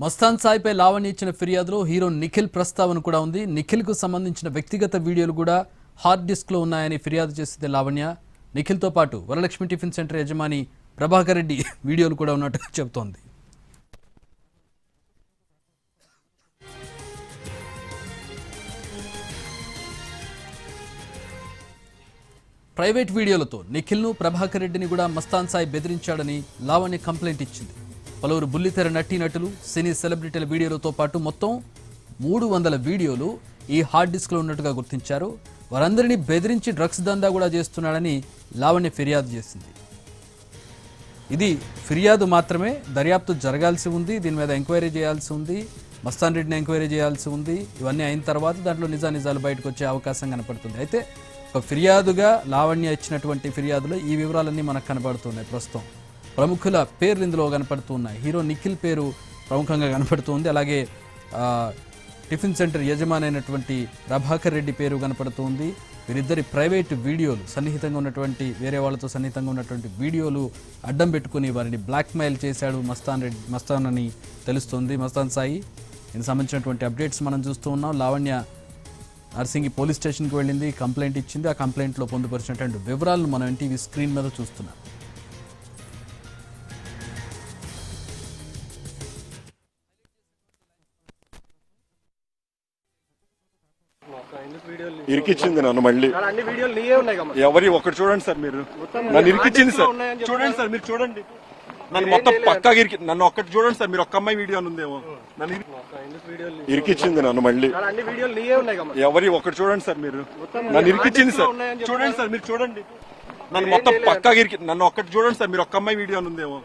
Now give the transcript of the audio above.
మస్తాన్ సాయిపై లావణ్య ఇచ్చిన ఫిర్యాదులో హీరో నిఖిల్ ప్రస్తావన కూడా ఉంది. నిఖిల్కు సంబంధించిన వ్యక్తిగత వీడియోలు కూడా హార్డ్ డిస్క్లో ఉన్నాయని ఫిర్యాదు చేసింది లావణ్య. నిఖిల్తో పాటు వరలక్ష్మి టిఫిన్ సెంటర్ యజమాని ప్రభాకర్ రెడ్డి వీడియోలు కూడా ఉన్నట్టుగా చెబుతోంది. ప్రైవేట్ వీడియోలతో నిఖిల్ను ప్రభాకర్ రెడ్డిని కూడా మస్తాన్ సాయి బెదిరించాడని లావణ్య కంప్లైంట్ ఇచ్చింది. పలువురు బుల్లితెర నటీనటులు, సినీ సెలబ్రిటీల వీడియోలతో పాటు మొత్తం 300 వీడియోలు ఈ హార్డ్ డిస్క్లో ఉన్నట్టుగా గుర్తించారు. వారందరినీ బెదిరించి డ్రగ్స్ దందా కూడా చేస్తున్నాడని లావణ్య ఫిర్యాదు చేసింది. ఇది ఫిర్యాదు మాత్రమే, దర్యాప్తు జరగాల్సి ఉంది. దీని మీద ఎంక్వైరీ చేయాల్సి ఉంది. మస్తాన్ రెడ్డిని ఎంక్వైరీ చేయాల్సి ఉంది. ఇవన్నీ అయిన తర్వాత దాంట్లో నిజాలు బయటకు వచ్చే అవకాశం కనపడుతుంది. అయితే ఒక ఫిర్యాదుగా లావణ్య ఇచ్చినటువంటి ఫిర్యాదులో ఈ వివరాలన్నీ మనకు కనపడుతున్నాయి. ప్రస్తుతం ప్రముఖుల పేర్లు ఇందులో కనపడుతున్నాయి. హీరో నిఖిల్ పేరు ప్రముఖంగా కనపడుతుంది. అలాగే టిఫిన్ సెంటర్ యజమాని అయినటువంటి ప్రభాకర్ రెడ్డి పేరు కనపడుతుంది. వీరిద్దరి ప్రైవేట్ వీడియోలు, సన్నిహితంగా ఉన్నటువంటి వేరే వాళ్ళతో సన్నిహితంగా ఉన్నటువంటి వీడియోలు అడ్డం పెట్టుకుని వారిని బ్లాక్మెయిల్ చేశాడు మస్తాన్ అని తెలుస్తుంది. మస్తాన్ సాయి దీనికి సంబంధించినటువంటి అప్డేట్స్ మనం చూస్తూ ఉన్నాం. లావణ్య నర్సింగి పోలీస్ స్టేషన్కి వెళ్ళింది, కంప్లైంట్ ఇచ్చింది. ఆ కంప్లైంట్లో పొందుపరిచినటువంటి వివరాలను మనం ఎన్టీవీ స్క్రీన్ మీద చూస్తున్నాం. ఇరికిచ్చింది నన్ను మళ్ళీ ఎవరి ఒకటి చూడండి సార్, మీరు నన్ను ఇరికిచ్చింది సార్. చూడండి సార్, మీరు చూడండి నన్ను మొత్తం పక్కాగా నన్ను ఒక్కటి చూడండి సార్. మీరు ఒక్క అమ్మాయి వీడియో ఉందేమో, నన్ను ఇరికిచ్చింది నన్ను మళ్ళీ ఎవరి ఒకటి చూడండి సార్. మీరు నన్ను ఇరికిచ్చింది సార్. చూడండి సార్, మీరు చూడండి నన్ను మొత్తం పక్కాగా నన్ను ఒక్కటి చూడండి సార్. మీరు ఒక్క అమ్మాయి వీడియో ఉందేమో.